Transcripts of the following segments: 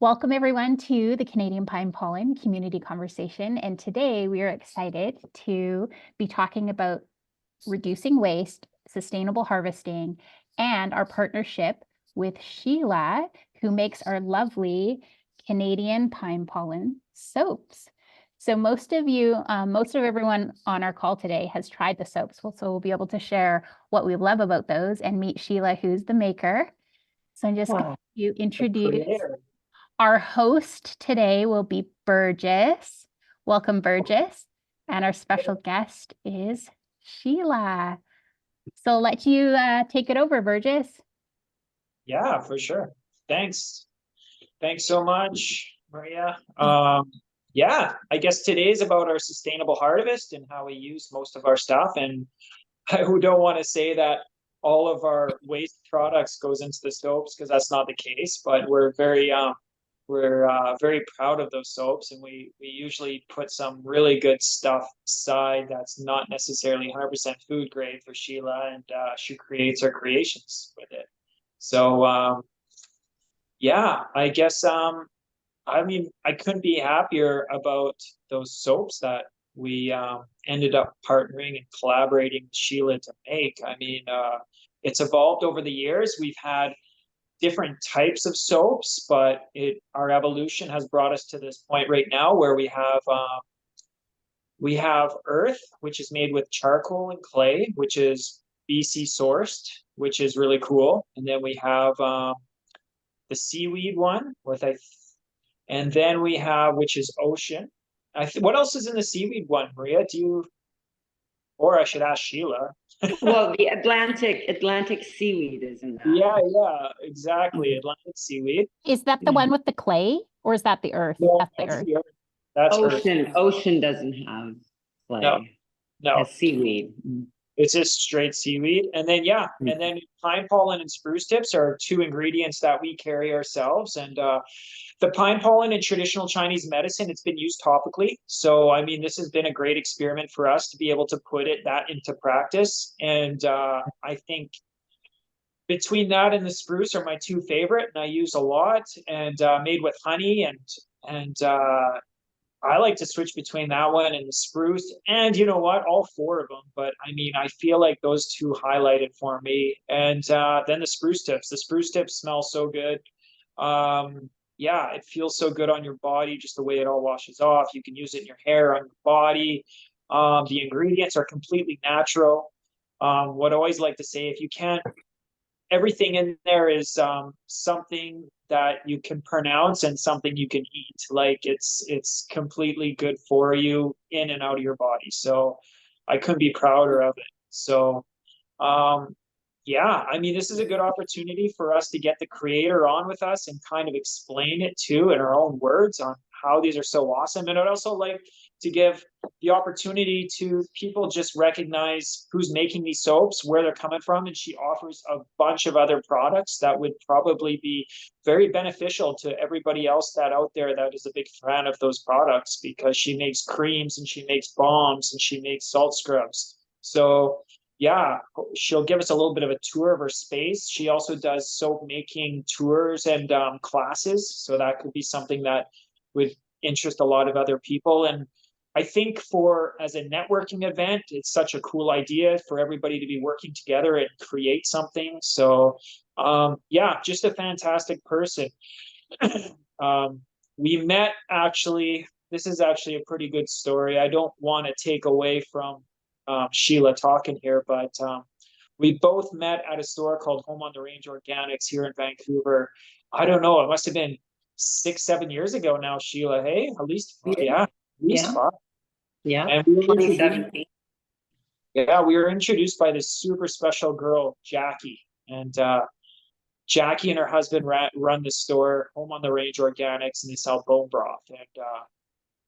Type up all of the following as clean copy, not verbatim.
Welcome everyone to the Canadian Pine Pollen Community Conversation. And today we are excited to be talking about reducing waste, sustainable harvesting, and our partnership with Sheila, who makes our lovely Canadian pine pollen soaps. So most of everyone on our call today has tried the soaps. So we'll be able to share what we love about those and meet Sheila, who's the maker. So I'm just going to introduce our host today will be Burgess. Welcome, Burgess. And our special guest is Sheila. So I'll let you take it over, Burgess. Yeah, for sure. Thanks. Thanks so much, Maria. Yeah, I guess today's about our sustainable harvest and how we use most of our stuff. And I don't want to say that all of our waste products goes into the soaps because that's not the case, but we're very proud of those soaps, and we usually put some really good stuff aside that's not necessarily 100% food grade for Sheila, and she creates our creations with it. So yeah, I guess I mean, I couldn't be happier about those soaps that we ended up partnering and collaborating with Sheila to make. I mean, it's evolved over the years. We've had different types of soaps, but our evolution has brought us to this point right now where we have Earth, which is made with charcoal and clay, which is BC sourced, which is really cool. And then we have the seaweed one and then we have, which is ocean. What else is in the seaweed one, Maria? Or I should ask Sheila. Well, the Atlantic seaweed is in that. Yeah, exactly. Atlantic seaweed. Is that the one with the clay, or is that the earth? No, that's the earth. The earth. That's ocean. earth. Ocean doesn't have clay. No. It has seaweed. It's just straight seaweed. And then, and then pine pollen and spruce tips are two ingredients that we carry ourselves. And the pine pollen in traditional Chinese medicine, it's been used topically. So, I mean, this has been a great experiment for us to be able to put that into practice. And I think between that and the spruce are my two favorite, and I use a lot, and made with honey, and I like to switch between that one and the spruce, and you know what, all four of them. But I mean, I feel like those two highlighted for me. And then the spruce tips. The spruce tips smell so good. Yeah, it feels so good on your body, just the way it all washes off. You can use it in your hair, on your body. The ingredients are completely natural. What I always like to say, if you can't, everything in there is something that you can pronounce and something you can eat. Like it's completely good for you in and out of your body. So I couldn't be prouder of it. So yeah, I mean, this is a good opportunity for us to get the creator on with us and kind of explain it too in our own words on how these are so awesome. And I'd also like to give the opportunity to people just recognize who's making these soaps, where they're coming from. And she offers a bunch of other products that would probably be very beneficial to everybody else out there that is a big fan of those products, because she makes creams and she makes balms and she makes salt scrubs. So yeah, she'll give us a little bit of a tour of her space. She also does soap making tours and classes. So that could be something that would interest a lot of other people. And I think as a networking event, it's such a cool idea for everybody to be working together and create something. So yeah, just a fantastic person. We met this is actually a pretty good story. I don't want to take away from Sheila talking here, but we both met at a store called Home on the Range Organics here in Vancouver. I don't know, it must have been 6-7 years ago now, Sheila. Hey, at least at least 5. Yeah, and we 2017. Yeah, we were introduced by this super special girl, Jackie, and Jackie and her husband run the store, Home on the Range Organics, and they sell bone broth. And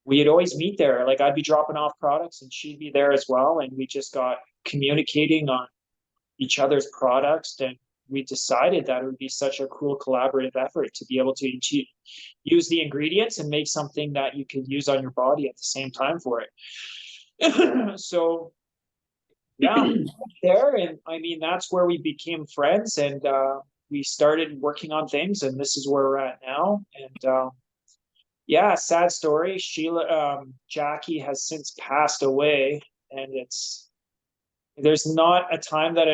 we'd always meet there. Like, I'd be dropping off products and she'd be there as well. And we just got communicating on each other's products. And we decided that it would be such a cool collaborative effort to be able to use the ingredients and make something that you can use on your body at the same time for it. So yeah, there. And I mean, that's where we became friends. And we started working on things, and this is where we're at now. And yeah, sad story. Jackie has since passed away, and there's not a time that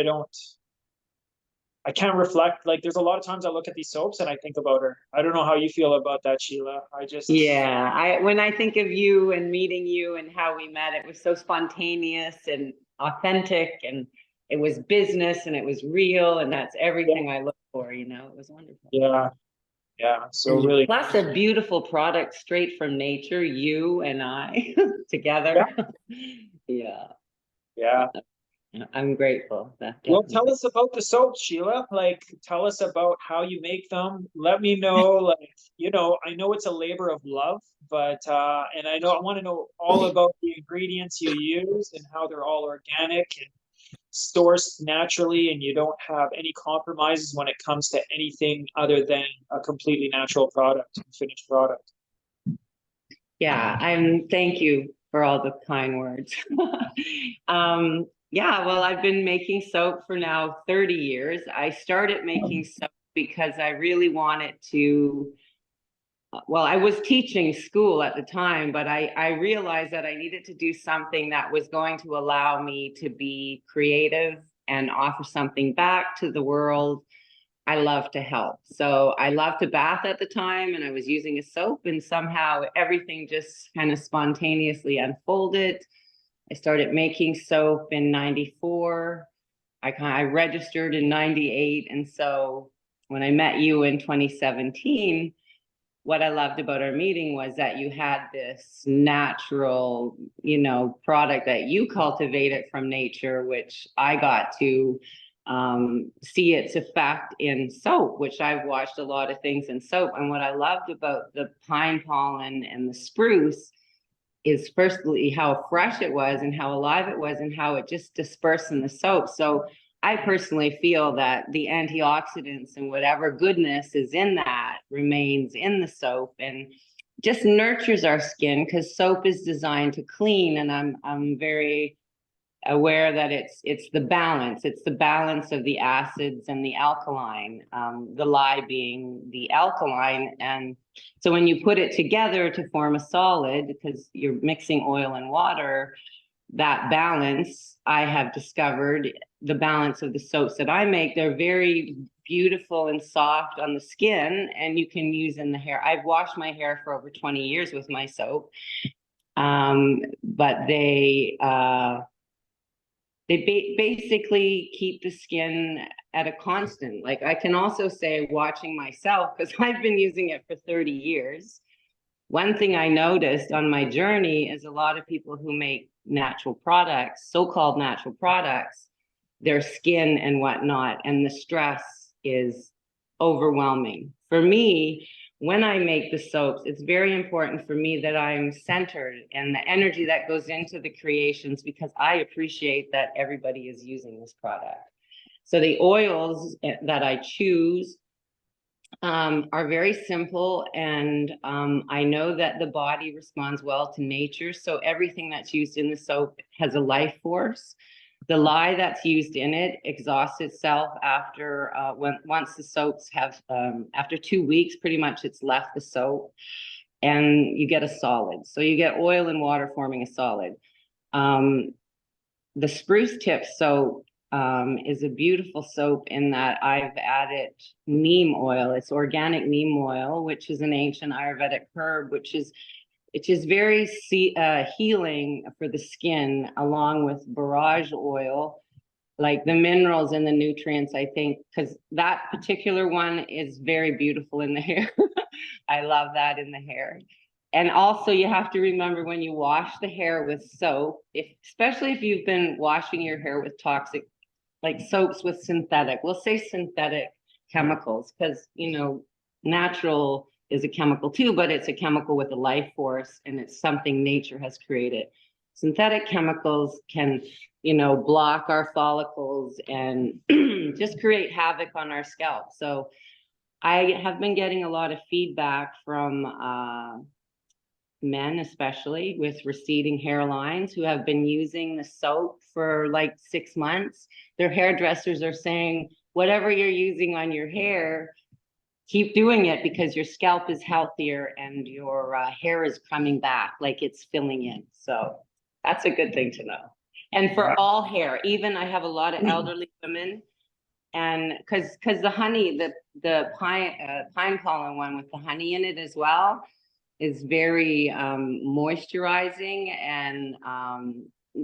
I can't reflect. Like, there's a lot of times I look at these soaps and I think about her. I don't know how you feel about that, Sheila. Yeah, when I think of you and meeting you and how we met, it was so spontaneous and authentic, and it was business and it was real, and that's everything I look for, you know. It was wonderful. Yeah, yeah. So And really, plus a beautiful product straight from nature, you and I together. Yeah, yeah. I'm grateful. Well, Definitely. tell us about the soaps, Sheila. Like, tell us about how you make them. Let me know, like, I know it's a labor of love, but and I want to know all about the ingredients you use and how they're all organic and sourced naturally, and you don't have any compromises when it comes to anything other than a completely natural product, finished product. Yeah, thank you for all the kind words. Yeah, well, I've been making soap for now 30 years. I started making soap because I really wanted to, well, I was teaching school at the time, but I realized that I needed to do something that was going to allow me to be creative and offer something back to the world. I love to help. So I loved to bath at the time, and I was using a soap, and somehow everything just kind of spontaneously unfolded. I started making soap in 94. I registered in 98. And so when I met you in 2017, what I loved about our meeting was that you had this natural, product that you cultivated from nature, which I got to see its effect in soap, which I've watched a lot of things in soap. And what I loved about the pine pollen and the spruce is firstly how fresh it was and how alive it was and how it just dispersed in the soap. So I personally feel that the antioxidants and whatever goodness is in that remains in the soap and just nurtures our skin, because soap is designed to clean. And I'm very aware that it's the balance of the acids and the alkaline, the lye being the alkaline. And so when you put it together to form a solid, because you're mixing oil and water, that balance, I have discovered the balance of the soaps that I make, they're very beautiful and soft on the skin, and you can use in the hair. I've washed my hair for over 20 years with my soap, but they basically keep the skin at a constant. Like, I can also say, watching myself, because I've been using it for 30 years, one thing I noticed on my journey is a lot of people who make natural products, so-called natural products, their skin and whatnot, and the stress is overwhelming. For me, when I make the soaps, it's very important for me that I'm centered and the energy that goes into the creations, because I appreciate that everybody is using this product. So the oils that I choose are very simple, and I know that the body responds well to nature. So everything that's used in the soap has a life force. The lye that's used in it exhausts itself after once the soaps have after 2 weeks, pretty much it's left the soap, and you get a solid. So you get oil and water forming a solid. The spruce tip soap is a beautiful soap in that I've added neem oil. It's organic neem oil, which is an ancient Ayurvedic herb, which is very healing for the skin, along with borage oil, like the minerals and the nutrients, I think, because that particular one is very beautiful in the hair. I love that in the hair. And also, you have to remember, when you wash the hair with soap, especially if you've been washing your hair with toxic, like soaps with synthetic, we'll say synthetic chemicals, because, natural is a chemical too, but it's a chemical with a life force, and it's something nature has created. Synthetic chemicals can, block our follicles and just create havoc on our scalp. So I have been getting a lot of feedback from men, especially with receding hairlines, who have been using the soap for like 6 months. Their hairdressers are saying, whatever you're using on your hair, keep doing it because your scalp is healthier and your hair is coming back, like it's filling in. So that's a good thing to know. And for all hair, even I have a lot of elderly women, and because the honey, the pine pollen one with the honey in it as well is very moisturizing, and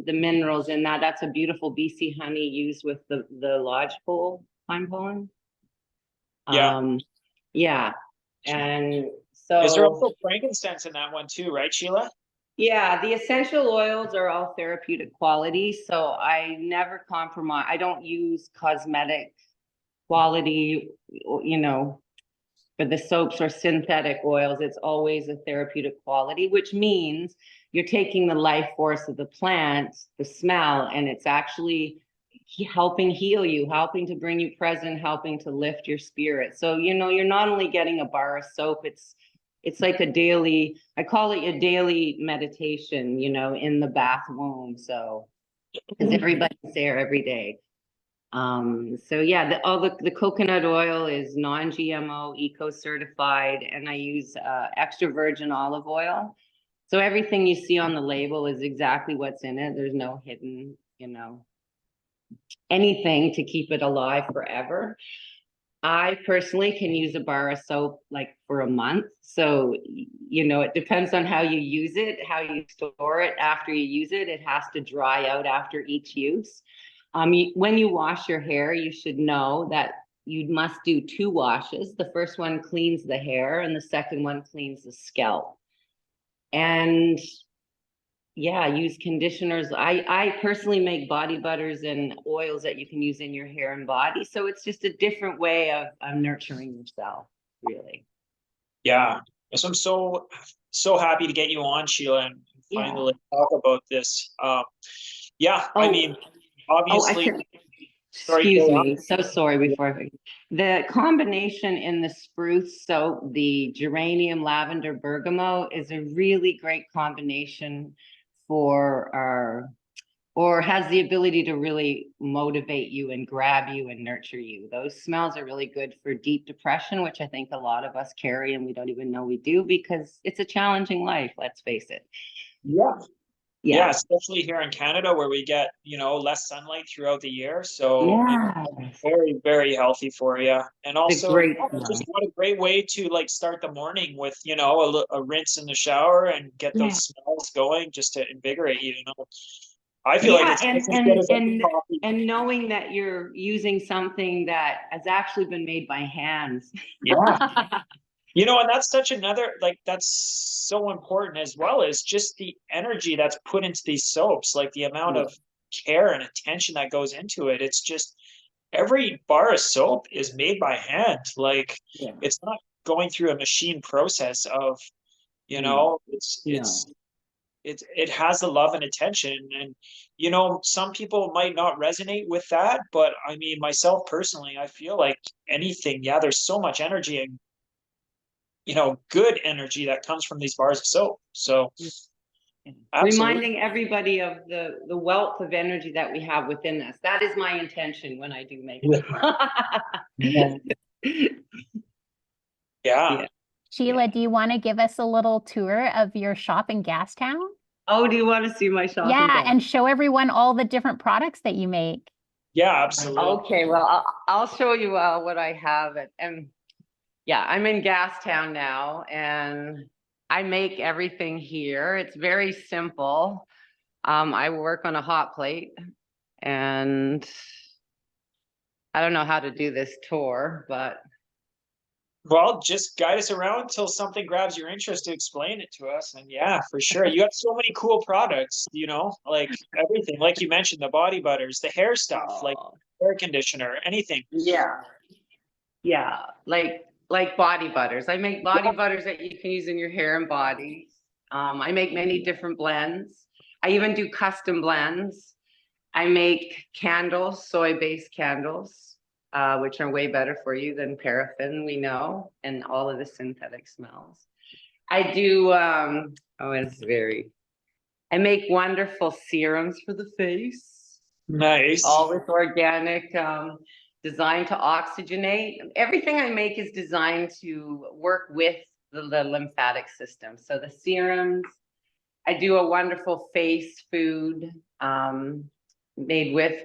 the minerals in that. That's a beautiful BC honey used with the lodgepole pine pollen. Yeah. Yeah. And so Is there also frankincense in that one too, right, Sheila? yeah, the essential oils are all therapeutic quality, so I never compromise. I don't use cosmetic quality, you know, for the soaps or synthetic oils. It's always a therapeutic quality, which means you're taking the life force of the plant, the smell, and it's actually helping heal you, helping to bring you present, helping to lift your spirit. So, you know, you're not only getting a bar of soap, it's like a daily, I call it a daily meditation, you know, in the bath womb. So, because everybody's there every day. So yeah, all the coconut oil is non-GMO, eco-certified, and I use extra virgin olive oil. So everything you see on the label is exactly what's in it. There's no hidden, you know, anything to keep it alive forever. I personally can use a bar of soap like for a month. So, you know, it depends on how you use it, how you store it after you use it. It has to dry out after each use. When you wash your hair, you should know that you must do 2 washes. The first one cleans the hair and the second one cleans the scalp. And yeah, use conditioners. I personally make body butters and oils that you can use in your hair and body. So it's just a different way of nurturing yourself, really. Yeah. So I'm so happy to get you on, Sheila, and finally talk about this. Yeah, I mean, obviously. Excuse me, so sorry before the combination in the spruce soap, the geranium, lavender, bergamot is a really great combination for or has the ability to really motivate you and grab you and nurture you. Those smells are really good for deep depression, which I think a lot of us carry and we don't even know we do because it's a challenging life, let's face it. Yeah, especially here in Canada where we get, you know, less sunlight throughout the year. So very, very healthy for you. And also just what a great way to like start the morning with, you know, a rinse in the shower and get those smells going just to invigorate you, you know. I feel like it's as good as coffee. And knowing that you're using something that has actually been made by hands. Yeah. You know, and that's such another, like, that's so important as well, as just the energy that's put into these soaps, like the amount of care and attention that goes into it. It's just every bar of soap is made by hand. Like, it's not going through a machine process of, you know, it has the love and attention. And, you know, some people might not resonate with that, but I mean, myself personally, I feel like anything, there's so much energy and, you know, good energy that comes from these bars of soap. So reminding everybody of the wealth of energy that we have within us. That is my intention when I do make it. Yeah. Sheila, do you want to give us a little tour of your shop in Gastown? Oh, do you want to see my shop? Yeah, and show everyone all the different products that you make. Yeah, absolutely. Okay, well, I'll show you what I have. And yeah, I'm in Gastown now, and I make everything here. It's very simple. I work on a hot plate, and I don't know how to do this tour, but. Well, just guide us around until something grabs your interest to explain it to us. And yeah, for sure. You have so many cool products, you know, like everything, like you mentioned, the body butters, the hair stuff, like hair conditioner, anything. Yeah, like body butters. I make body butters that you can use in your hair and body. I make many different blends. I even do custom blends. I make candles, soy-based candles, which are way better for you than paraffin, we know, and all of the synthetic smells. I do, I make wonderful serums for the face. Nice. All with organic designed to oxygenate. Everything I make is designed to work with the lymphatic system. So the serums, I do a wonderful face food made with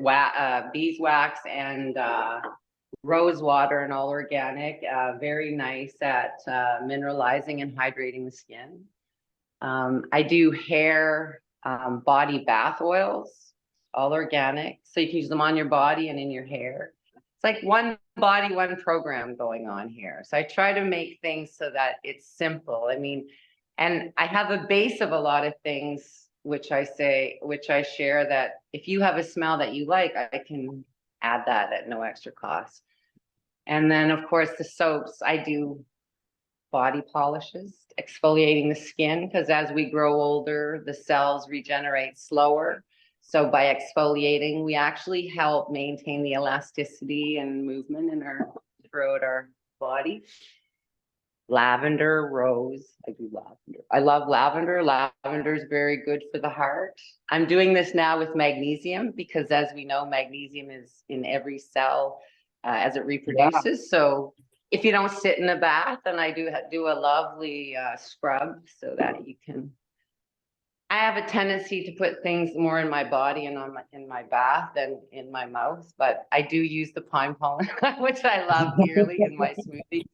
beeswax and rose water and all organic, very nice at mineralizing and hydrating the skin. I do hair body bath oils, all organic. So you can use them on your body and in your hair. It's like one body, one program going on here. So I try to make things so that it's simple. I mean, and I have a base of a lot of things, which I share that if you have a smell that you like, I can add that at no extra cost. And then of course the soaps, I do body polishes, exfoliating the skin, because as we grow older, the cells regenerate slower. So by exfoliating, we actually help maintain the elasticity and movement throughout our body. Lavender, rose, I do lavender. I love lavender. Lavender is very good for the heart. I'm doing this now with magnesium because, as we know, magnesium is in every cell as it reproduces. Yeah. So if you don't sit in a bath, and I do a lovely scrub so that you can. I have a tendency to put things more in my body and in my bath than in my mouth, but I do use the pine pollen, which I love dearly in my smoothies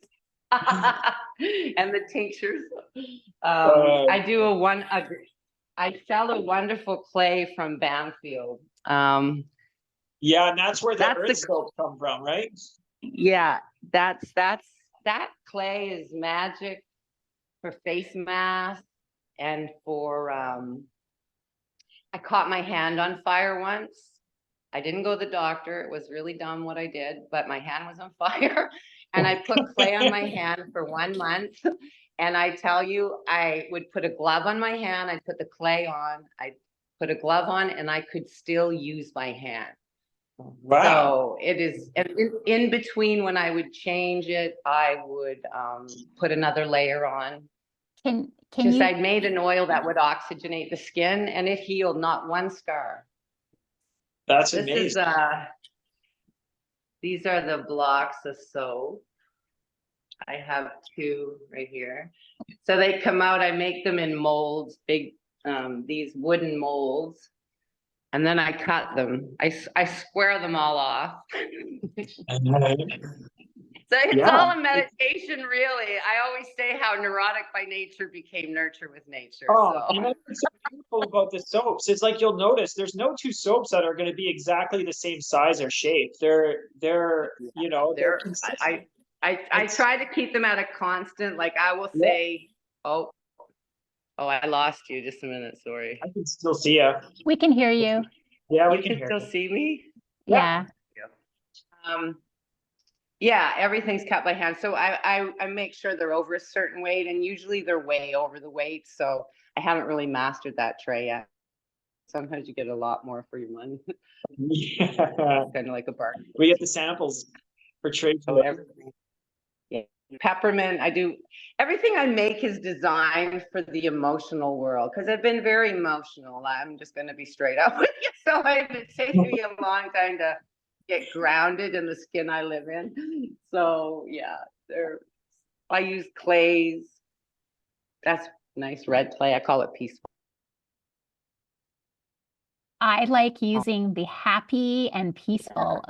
and the tinctures. I sell a wonderful clay from Banfield. Yeah, and that's where the earth soap come from, right? Yeah, that clay is magic for face masks and for I caught my hand on fire once. I didn't go to the doctor. It was really dumb what I did, but my hand was on fire and I put clay on my hand for 1 month. And I tell you, I would put a glove on my hand. I'd put the clay on, I'd put a glove on, and I could still use my hand. Wow. So it is in between when I would change it, I would put another layer on. I'd made an oil that would oxygenate the skin and it healed not one scar. That's amazing. These are the blocks of soap. I have 2 right here. So they come out, I make them in molds, big, these wooden molds. And then I cut them. I square them all off. So it's all a meditation, really. I always say how neurotic by nature became nurture with nature. Oh, so. You know what's so beautiful about the soaps? It's like you'll notice there's no 2 soaps that are going to be exactly the same size or shape. They're you know, they're consistent. I try to keep them at a constant. Like I will say, oh, I lost you. Just a minute. Sorry. I can still see you. We can hear you. Yeah, we you can hear still you. see me. Yeah. Yeah, everything's cut by hand. So I make sure they're over a certain weight, and usually they're way over the weight. So I haven't really mastered that tray yet. Sometimes you get a lot more for your money. Yeah. Kind of like a bargain. We get the samples for trade. Oh, everything. Yeah. Peppermint. Everything I make is designed for the emotional world because I've been very emotional. I'm just going to be straight up with you. So it's taken me a long time to get grounded in the skin I live in. So yeah, I use clays. That's nice red clay. I call it peaceful. I like using the happy and peaceful.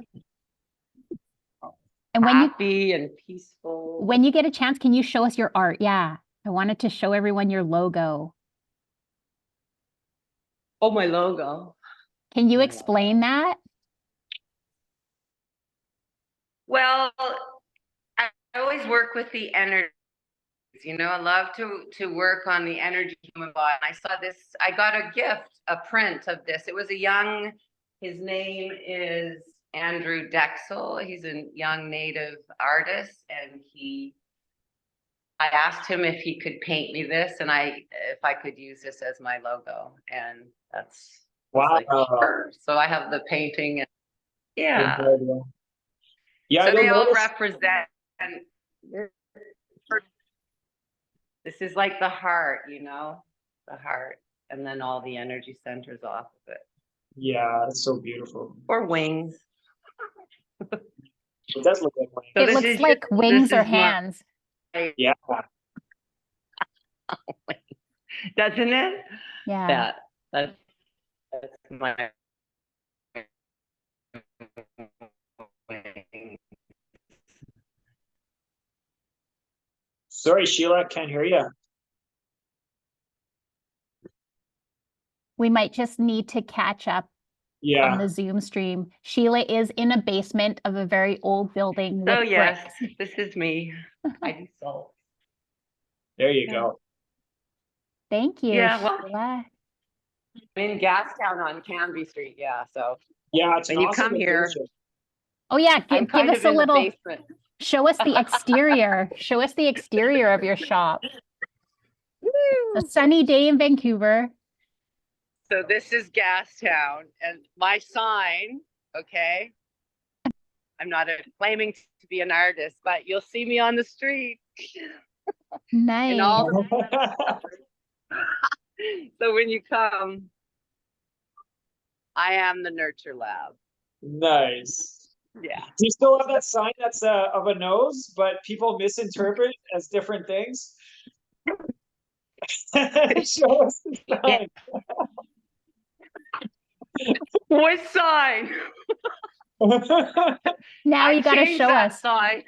And happy and peaceful. When you get a chance, can you show us your art? Yeah, I wanted to show everyone your logo. Oh, my logo. Can you explain that? Well, I always work with the energy. You know, I love to work on the energy of the human body. I saw this, I got a gift, a print of this. It was his name is Andrew Dexel. He's a young native artist, and I asked him if he could paint me this, and if I could use this as my logo, and that's wow. Like, sure. So I have the painting, and yeah. Yeah. So they all represent. This is like the heart, you know, the heart, and then all the energy centers off of it. Yeah, that's so beautiful. Or wings. It does look like wings. So It this looks is like just- wings this or is my- hands. Yeah. Doesn't it? Yeah. That's my Sorry, Sheila, can't hear you. We might just need to catch up on Yeah. the Zoom stream. Sheila is in a basement of a very old building with Oh yes, bricks. this is me. I do salt. There you Yeah. go. Thank you, Yeah, well- Sheila. I'm in Gastown on Canby Street, yeah, so Yeah, it's an when you awesome come here, location. Oh yeah, I'm give kind us of a in the little, basement. show us the exterior. Show us the exterior of your shop. A sunny day in Vancouver. So this is Gastown and my sign, okay? I'm not claiming to be an artist, but you'll see me on the street. Nice. In all the so when you come, I am the Nurture Lab. Nice. Yeah. Do you still have that sign that's of a nose, but people misinterpret it as different things? Show us the sign. What sign? Now you got to changed show that us. sign.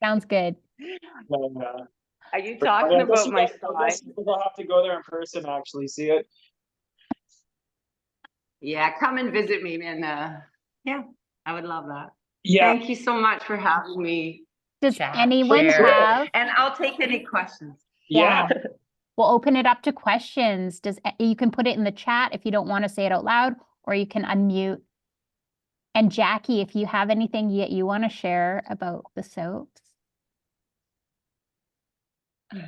Sounds good. Are you talking about my I guess sign? we'll have to go there in person to actually see it. Yeah, come and visit me, and yeah, I would love that. Yeah. Thank you so much for having me. Does chat, anyone share, have? And I'll take any questions. Yeah. We'll open it up to questions. You can put it in the chat if you don't want to say it out loud, or you can unmute. And Jackie, if you have anything yet you want to share about the soaps.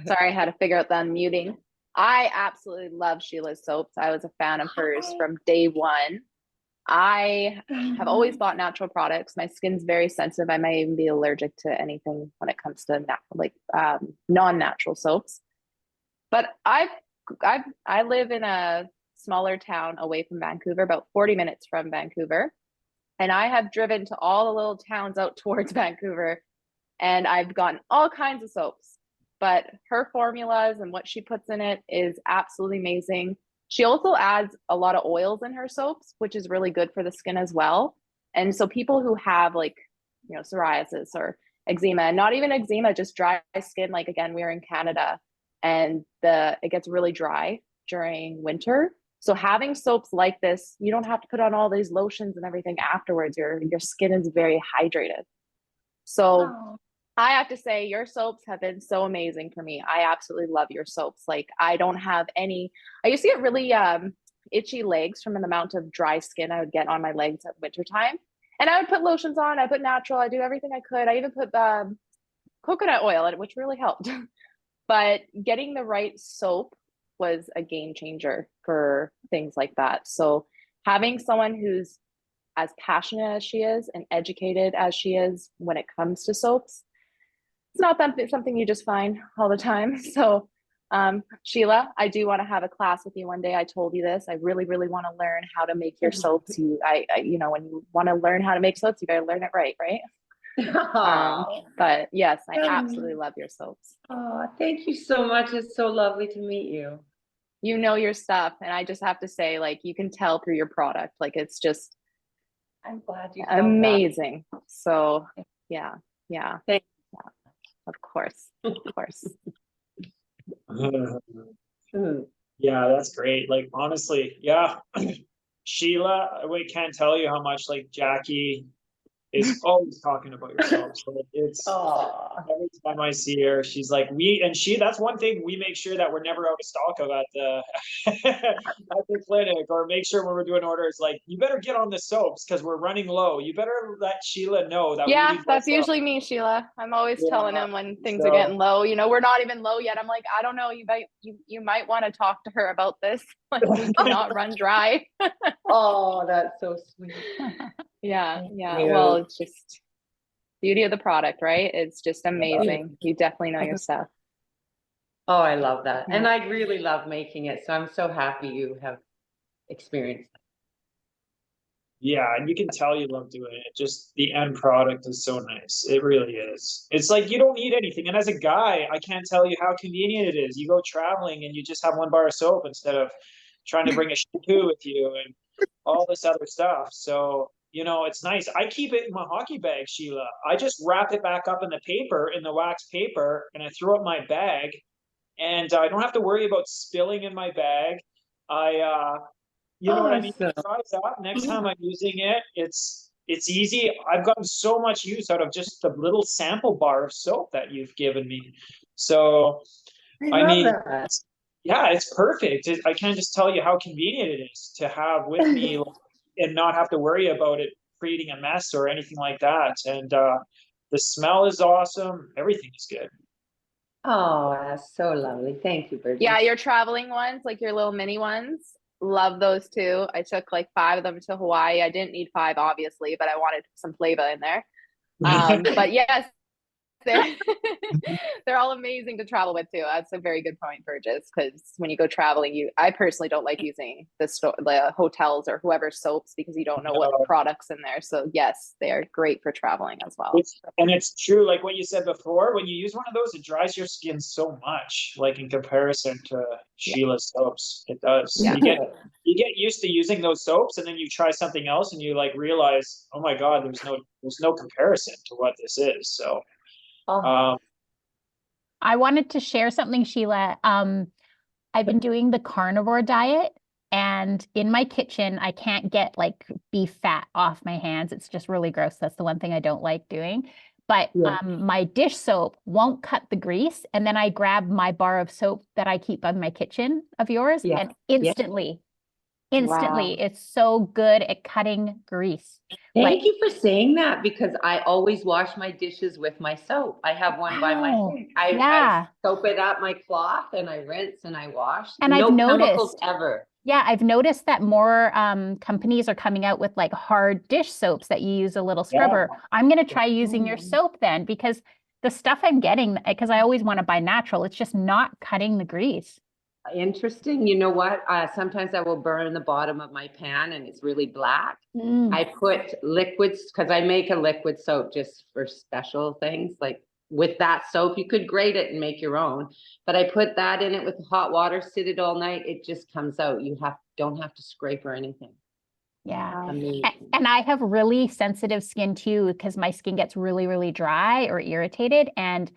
Sorry, I had to figure out the unmuting. I absolutely love Sheila's soaps. I was a fan of hers from day one. I have always bought natural products. My skin's very sensitive. I might even be allergic to anything when it comes to non-natural soaps. But I live in a smaller town away from Vancouver, about 40 minutes from Vancouver. And I have driven to all the little towns out towards Vancouver, and I've gotten all kinds of soaps. But her formulas and what she puts in it is absolutely amazing. She also adds a lot of oils in her soaps, which is really good for the skin as well. And so people who have psoriasis or eczema, and not even eczema, just dry skin, like again, we're in Canada and it gets really dry during winter. So having soaps like this, you don't have to put on all these lotions and everything afterwards. Your skin is very hydrated. So I have to say your soaps have been so amazing for me. I absolutely love your soaps. Like I don't have any, I used to get really itchy legs from an amount of dry skin I would get on my legs at wintertime. And I would put lotions on, I put natural, I do everything I could. I even put coconut oil in it, which really helped. But getting the right soap was a game changer for things like that. So having someone who's as passionate as she is and educated as she is when it comes to soaps, it's not something you just find all the time. So Sheila, I do want to have a class with you one day. I told you this. I really, really want to learn how to make your soaps. When you want to learn how to make soaps, you better learn it right? But yes, I absolutely love your soaps. Oh, thank you so much. It's so lovely to meet you. You know your stuff, and I just have to say, like, you can tell through your product, like it's just I'm glad you amazing. So yeah. Thank you. Of course. Yeah, that's great. Like honestly, yeah. Sheila, I can't tell you how much like Jackie is always talking about yourself. So it's every time I see her, she's like, that's one thing we make sure that we're never out of stock of at the at the clinic, or make sure when we're doing orders, like, you better get on the soaps because we're running low. You better let Sheila know that we need That's more usually me, Sheila. I'm always telling him when things are so- getting low. We're not even low yet. I'm like, I don't know. You might want to talk to her about this. Like, we cannot run dry. Oh, that's so sweet. Yeah. you. Well, it's just beauty of the product, right? It's just amazing. You definitely know your stuff. Oh, I love that. Yeah. And I really love making it. So I'm so happy you have experienced Yeah, and you can tell you love doing it. Just the end product is so nice. It really is. It's like you don't need anything. And as a guy, I can't tell you how convenient it is. You go traveling and you just have one bar of soap instead of trying to bring a shampoo with you and all this other stuff. So, it's nice. I keep it in my hockey bag, Sheila. I just wrap it back up in the paper, in the wax paper, and I throw it in my bag. And I don't have to worry about spilling in my bag. You know what I mean? Awesome. Besides that, next time I'm using it, it's easy. I've gotten so much use out of just the little sample bar of soap that you've given me. So, I I love mean, that. it's perfect. I can't just tell you how convenient it is to have with me and not have to worry about it creating a mess or anything like that. And the smell is awesome. Everything is good. Oh, that's so lovely. Thank you, Bridget. Yeah, your traveling ones, like your little mini ones, love those too. I took like 5 of them to Hawaii. I didn't need 5, obviously, but I wanted some flavor in there. But yes, they're they're all amazing to travel with too. That's a very good point, Burgess, because when you go traveling, I personally don't like using the hotels or whoever's soaps because you don't know what products in there. So yes, they are great for traveling as well. And it's true, like what you said before, when you use one of those, it dries your skin so much, like in comparison to Sheila's soaps. It does. Yeah. You get used to using those soaps, and then you try something else and you like realize, oh my God, there's no comparison to what this is. So I wanted to share something, Sheila. I've been doing the carnivore diet, and in my kitchen, I can't get like beef fat off my hands. It's just really gross. That's the one thing I don't like doing. But my dish soap won't cut the grease. And then I grab my bar of soap that I keep on my kitchen of yours, and instantly, it's so good at cutting grease. Thank you for saying that, because I always wash my dishes with my soap. I have one by my sink. I soap it up my cloth and I rinse and I wash. And no I've chemicals noticed ever. Yeah, I've noticed that more companies are coming out with like hard dish soaps that you use a little scrubber. I'm going to try using your soap then, because the stuff I'm getting, because I always want to buy natural, it's just not cutting the grease. Interesting. You know what? Sometimes I will burn the bottom of my pan and it's really black. I put liquids, because I make a liquid soap just for special things. Like with that soap, you could grate it and make your own. But I put that in it with hot water, sit it all night. It just comes out. You don't have to scrape or anything. Yeah. Amazing. And I have really sensitive skin too, because my skin gets really, really dry or irritated. And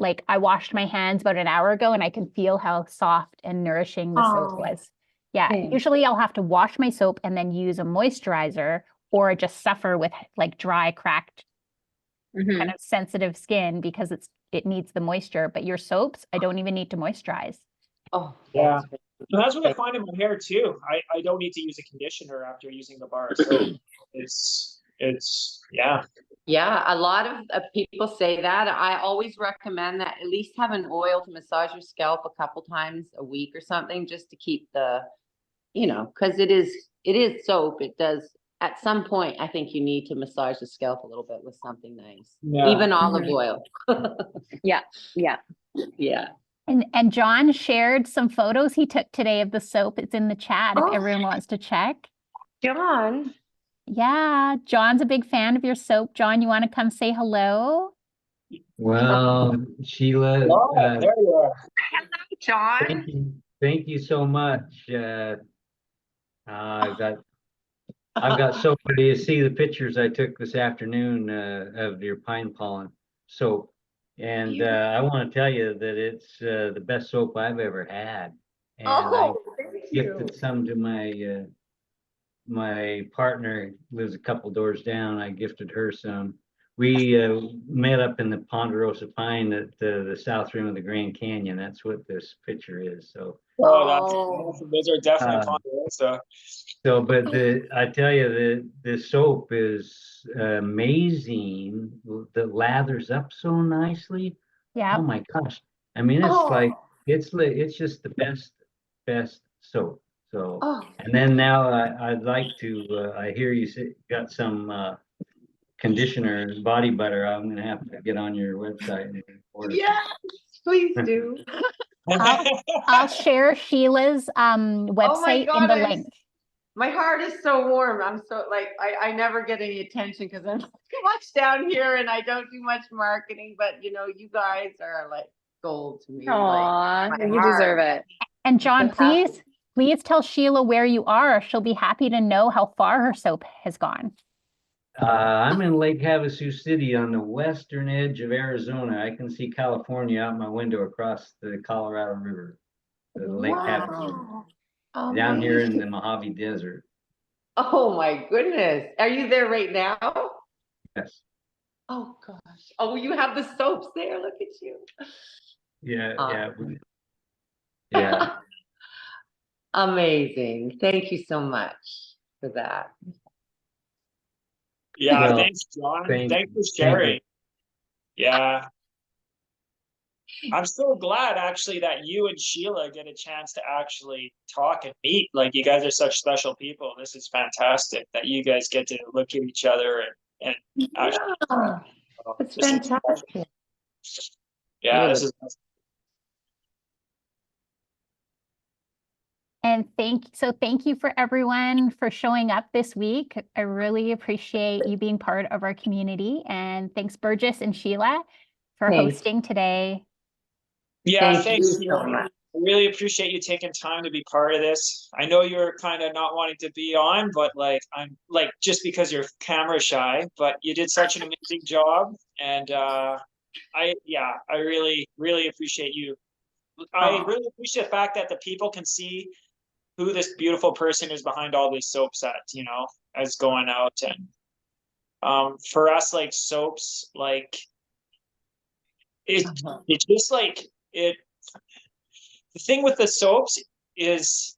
like I washed my hands about an hour ago and I can feel how soft and nourishing the soap was. Yeah, usually I'll have to wash my soap and then use a moisturizer, or just suffer with like dry, cracked, kind of sensitive skin because it needs the moisture. But your soaps, I don't even need to moisturize. Oh, yeah. And that's what I find in my hair too. I don't need to use a conditioner after using the bar. So it's Yeah, a lot of people say that. I always recommend that at least have an oil to massage your scalp a couple times a week or something, just to keep the, because it is soap. It does, at some point, I think you need to massage the scalp a little bit with something nice. Even olive oil. Yeah. And John shared some photos he took today of the soap. It's in the chat if everyone wants to check. John. Yeah, John's a big fan of your soap. John, you want to come say hello? Well, Sheila, there you are. Hello, John. Thank you so much. I've got so many to see the pictures I took this afternoon of your pine pollen soap, and I want to tell you that it's the best soap I've ever had. And I gifted some to my partner, lives a couple doors down. I gifted her some. We met up in the Ponderosa Pine at the south rim of the Grand Canyon. That's what this picture is. So those are definitely Ponderosa. So, but I tell you, the soap is amazing. That lathers up so nicely. Yeah. Oh my gosh! I mean, it's just the best soap. So, and then now I'd like to. I hear you got some conditioner, body butter. I'm gonna have to get on your website and order. Yes, please do. I'll share Sheila's website in the link. my heart is so warm. I'm so like, I never get any attention because I'm too much down here and I don't do much marketing, but you know, you guys are like gold to me. Aw, Like, my you deserve heart. it. And John, So happy. please tell Sheila where you are. She'll be happy to know how far her soap has gone. I'm in Lake Havasu City on the western edge of Arizona. I can see California out my window across the Colorado River, the Lake Havasu, Wow. down here in the Amazing. Mojave Desert. Oh my goodness. Are you there right now? Yes. Oh gosh. Oh, you have the soaps there. Look at you. Yeah, yeah, Awesome. yeah. Amazing. Thank you so much for that. Yeah, Well, thanks, John. thank Thanks for you. Thank you. sharing. Yeah. I'm so glad actually that you and Sheila get a chance to actually talk and meet. Like you guys are such special people. This is fantastic that you guys get to look at each other and actually Yeah, it's this is- fantastic. yeah, Really. this is And thank you for everyone for showing up this week. I really appreciate you being part of our community. And thanks Burgess and Sheila for Thanks. hosting today. yeah, Thank thanks. you so much. I really appreciate you taking time to be part of this. I know you're kind of not wanting to be on, but like I'm like just because you're camera shy, but you did such an amazing job. And I really appreciate you. I really appreciate the fact that the people can see who this beautiful person is behind all these soaps that, you know, as going out. And for us, like soaps, like it's just like it the thing with the soaps is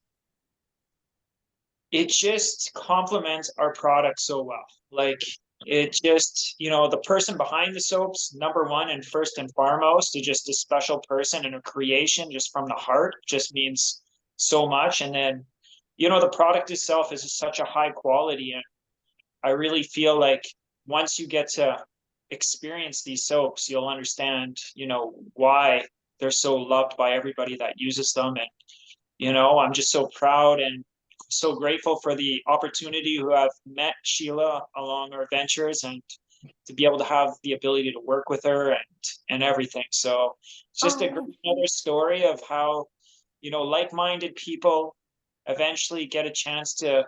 it just complements our product so well. Like it just, you know, the person behind the soaps, number one and first and foremost, is just a special person and a creation just from the heart, just means so much. And then, you know, the product itself is such a high quality. And I really feel like once you get to experience these soaps, you'll understand, you know, why they're so loved by everybody that uses them. And, you know, I'm just so proud and so grateful for the opportunity to have met Sheila along our ventures and to be able to have the ability to work with her and everything. So it's just another story of how, you know, like-minded people eventually get a chance to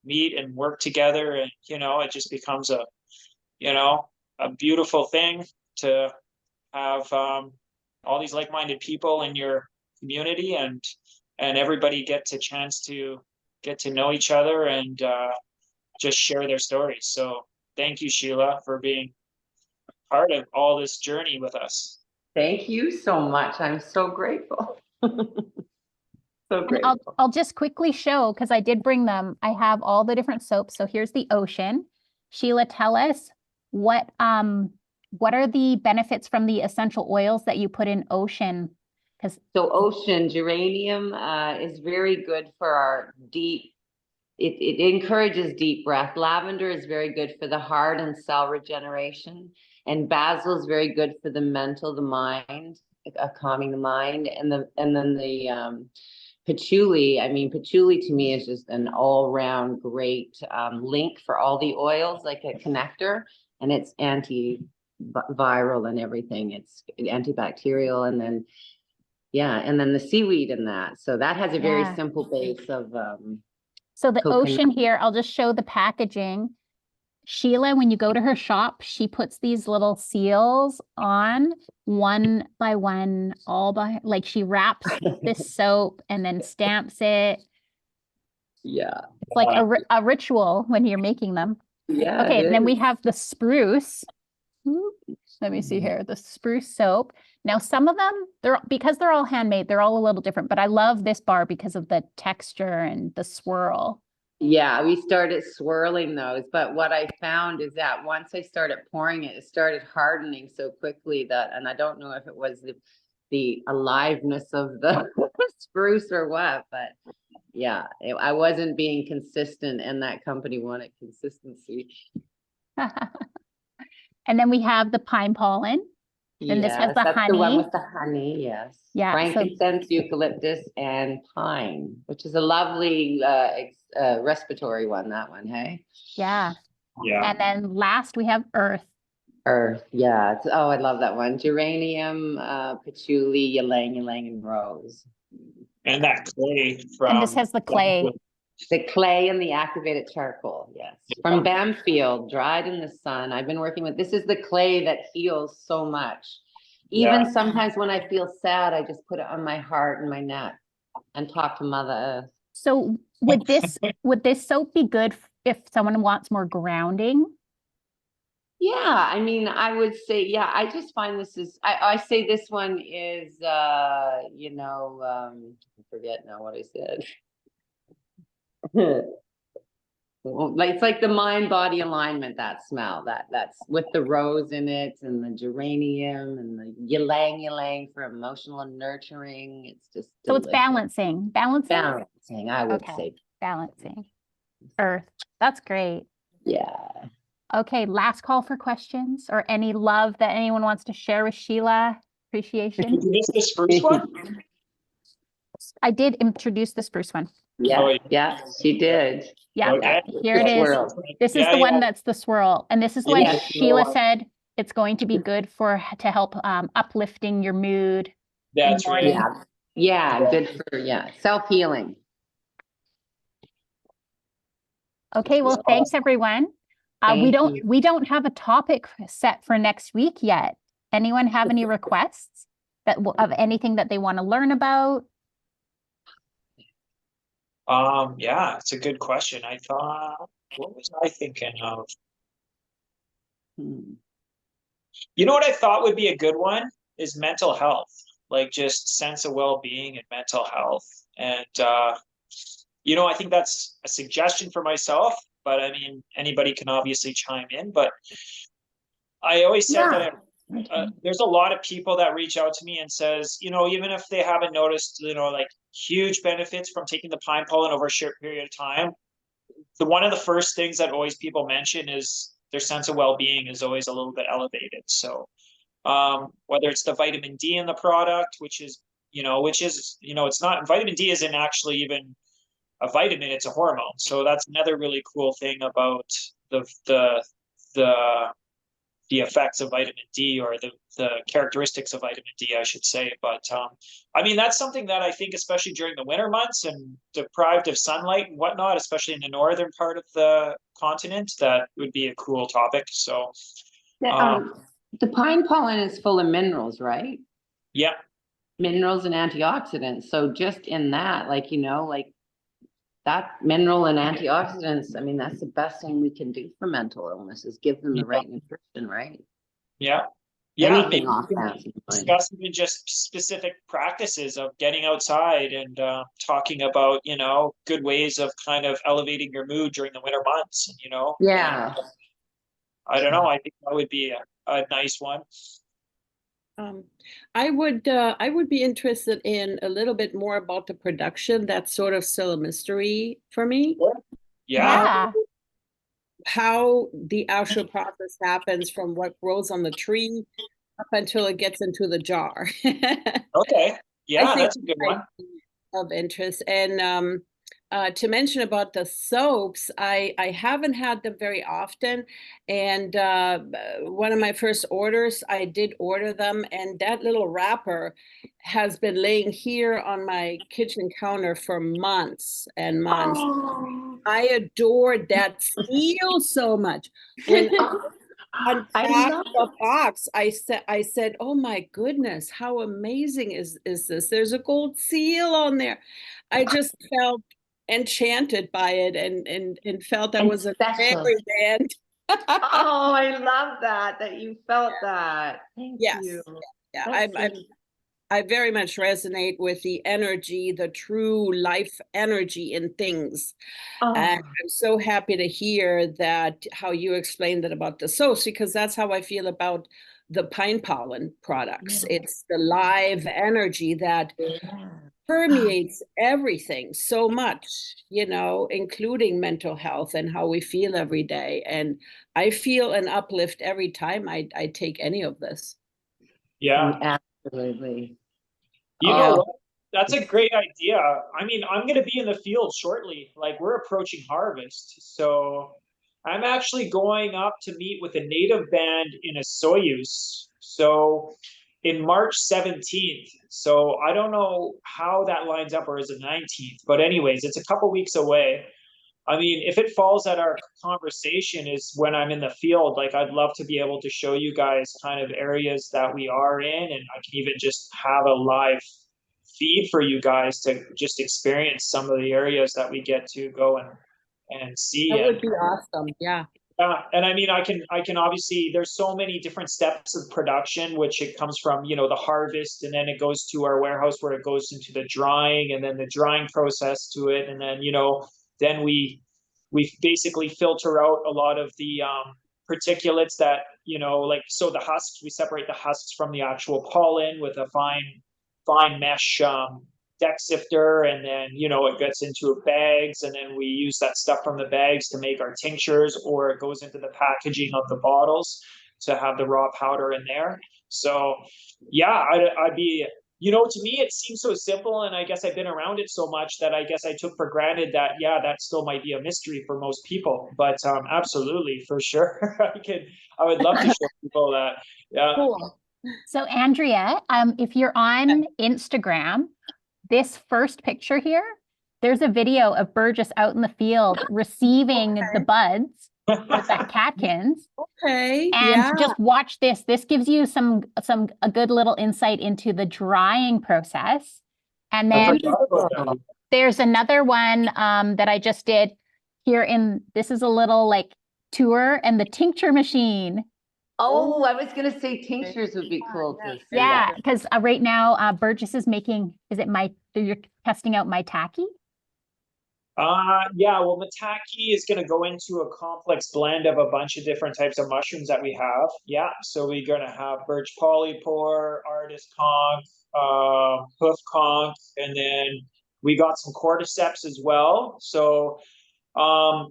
meet and work together. And, you know, it just becomes a, you know, a beautiful thing to have all these like-minded people in your community and everybody gets a chance to get to know each other and just share their stories. So thank you, Sheila, for being part of all this journey with us. Thank you so much. I'm so grateful. So And grateful. I'll just quickly show, because I did bring them. I have all the different soaps. So here's the Ocean. Sheila, tell us what are the benefits from the essential oils that you put in Ocean? Because So ocean geranium is very good for our deep, it encourages deep breath. Lavender is very good for the heart and cell regeneration. And basil is very good for the mental, the mind, calming the mind. And then the patchouli, I mean, patchouli to me is just an all-round great link for all the oils, like a connector, and it's antiviral and everything. It's antibacterial, and then the seaweed in that. So that has a very Yeah. simple base of so the coconut. Ocean here, I'll just show the packaging. Sheila, when you go to her shop, she puts these little seals on one by one, like she wraps this soap and then stamps it. Yeah. It's like a ritual when you're making them. Yeah. Okay, it and then we is. have the spruce. Let me see here, the spruce soap. Now, some of them, because they're all handmade, they're all a little different, but I love this bar because of the texture and the swirl. Yeah, we started swirling those, but what I found is that once I started pouring it, it started hardening so quickly that, and I don't know if it was the aliveness of the spruce or what, but yeah, I wasn't being consistent, and that company wanted consistency. And then we have the pine pollen. And this has Yes, the that's the one honey. with the honey, yes. Yeah, so- Frankincense, eucalyptus, and pine, which is a lovely respiratory one, that one, hey? Yeah. Yeah. And then last we have earth. Earth, yeah. Oh, I love that one. Geranium, patchouli, ylang ylang, and rose. And that clay from. And this has the clay. The clay and the activated charcoal, yes. From Bamfield, dried in the sun. I've been working with, this is the clay that heals so much. Even sometimes when I feel sad, I just put it on my heart and my neck and talk to Mother Earth. So would this soap be good if someone wants more grounding? Yeah, I mean, I would say, yeah, I just find this is, I say this one is, you know, I forget now what I said. Like it's like the mind-body alignment, that smell, that's with the rose in it and the geranium and the ylang ylang for emotional and nurturing. It's just So it's delicious. Balancing, I would Okay. say. Balancing. Earth. That's great. Yeah. Okay, last call for questions or any love that anyone wants to share with Sheila. Appreciation. Did you miss the spruce one? I did introduce the spruce one. Yeah, Oh, yeah, she did. Yeah, Okay. here it is. Swirl. This is Yeah, the one yeah. that's the swirl. And this is what Yeah, Sheila swirl. said. It's going to be good to help uplifting your mood. That's right. Yeah, yeah, good for, yeah, self-healing. Okay, well, thanks everyone. We Thank you. don't have a topic set for next week yet. Anyone have any requests of anything that they want to learn about? Yeah, it's a good question. I thought, what was I thinking of? Hmm. You know what I thought would be a good one is mental health, like just sense of well-being and mental health. And you know, I think that's a suggestion for myself, but I mean, anybody can obviously chime in. But I always said that there's a lot of people that reach out to me and says, you know, even if they haven't noticed, you know, like huge benefits from taking the pine pollen over a short period of time, one of the first things that always people mention is their sense of well-being is always a little bit elevated. So whether it's the vitamin D in the product, which is, it's not, vitamin D isn't actually even a vitamin, it's a hormone. So that's another really cool thing about the effects of vitamin D, or the characteristics of vitamin D, I should say. But I mean, that's something that I think, especially during the winter months and deprived of sunlight and whatnot, especially in the northern part of the continent, that would be a cool topic. So the pine pollen is full of minerals, right? Yeah. Minerals and antioxidants. So just in that, like, you know, like that mineral and antioxidants, I mean, that's the best thing we can do for mental illness, is give them the right nutrition, right? Yeah. Anything Maybe off we can that. discuss even just specific practices of getting outside and talking about, you know, good ways of kind of elevating your mood during the winter months, you know? Yeah. And, I don't know. I think that would be a nice one. I would be interested in a little bit more about the production. That's sort of still a mystery for me. Yeah. How the actual process happens from what grows on the tree up until it gets into the jar. Okay. Yeah, that's a good one. Of interest. And to mention about the soaps, I haven't had them very often. And one of my first orders, I did order them. And that little wrapper has been laying here on my kitchen counter for months and months. Oh. I adored that seal so much. When unpacked the box, I said, oh my goodness, how amazing is this? There's a gold seal on there. I just felt enchanted by it and felt that was a very band. Oh, I love that you felt that. Thank you. Yeah, I very much resonate with the energy, the true life energy in things. Oh. And I'm so happy to hear that, how you explained it about the soaps, because that's how I feel about the pine pollen products. Yeah. It's the live energy that permeates everything so much, you know, including mental health and how we feel every day. And I feel an uplift every time I take any of this. Yeah. Absolutely. You know Oh. what? That's a great idea. I mean, I'm going to be in the field shortly. Like, we're approaching harvest. So I'm actually going up to meet with a native band in a Soyuz. So in March 17th. So I don't know how that lines up, or is it 19th? But anyways, it's a couple weeks away. I mean, if it falls at our conversation is when I'm in the field, like, I'd love to be able to show you guys kind of areas that we are in, and I can even just have a live feed for you guys to just experience some of the areas that we get to go and see. That And would be awesome. Yeah. and I mean, I can obviously, there's so many different steps of production, which it comes from, the harvest, and then it goes to our warehouse where it goes into the drying, and then the drying process to it. And then, then we basically filter out a lot of the particulates that, like, so the husks, we separate the husks from the actual pollen with a fine mesh deck sifter, and then it gets into bags, and then we use that stuff from the bags to make our tinctures, or it goes into the packaging of the bottles to have the raw powder in there. So yeah, I'd be, to me it seems so simple, and I guess I've been around it so much that I guess I took for granted that, yeah, that still might be a mystery for most people. But absolutely, for sure. I would love to show people that. Yeah. Cool. So Andrea, if you're on Instagram, this first picture here, there's a video of Burgess out in the field receiving the buds with that catkins. Okay. And Yeah. just watch this. This gives you a good little insight into the drying process. And I then forgot about that. there's another one that I just did here this is a little like tour and the tincture machine. Oh, I was gonna say tinctures would be cool to see. Yeah, because right now Burgess is making, you're testing out maitake? Yeah, well, maitake is going to go into a complex blend of a bunch of different types of mushrooms that we have. Yeah, so we're going to have birch polypore, artist conch, hoof conch, and then we got some cordyceps as well. So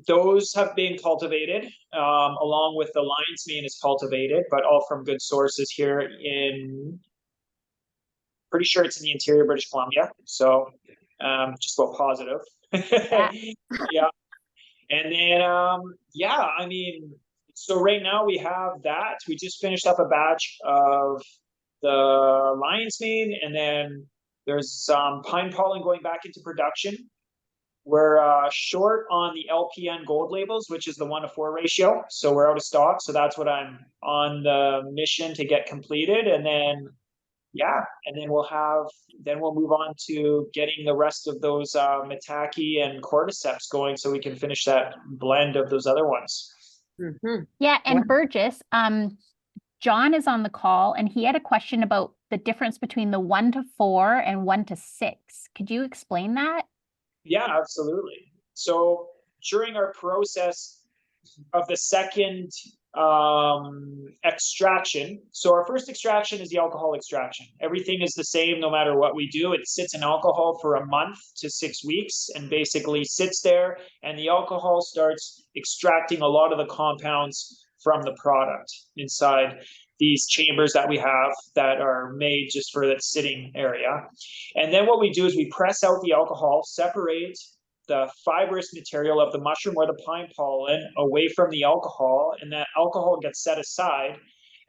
those have been cultivated, along with the lion's mane is cultivated, but all from good sources here pretty sure it's in the interior British Columbia. So just about positive. Yeah. And then yeah, I mean, so right now we have that. We just finished up a batch of the lion's mane, and then there's some pine pollen going back into production. We're short on the LPN gold labels, which is the 1:4 ratio. So we're out of stock. So that's what I'm on the mission to get completed. And then yeah, and then we'll move on to getting the rest of those maitake and cordyceps going, so we can finish that blend of those other ones. Mhm. Yeah, and Burgess, John is on the call, and he had a question about the difference between the 1:4 and 1:6. Could you explain that? Yeah, absolutely. So during our process of the second extraction, so our first extraction is the alcohol extraction. Everything is the same no matter what we do. It sits in alcohol for a month to 6 weeks and basically sits there, and the alcohol starts extracting a lot of the compounds from the product inside these chambers that we have that are made just for that sitting area. And then what we do is we press out the alcohol, separate the fibrous material of the mushroom or the pine pollen away from the alcohol, and that alcohol gets set aside.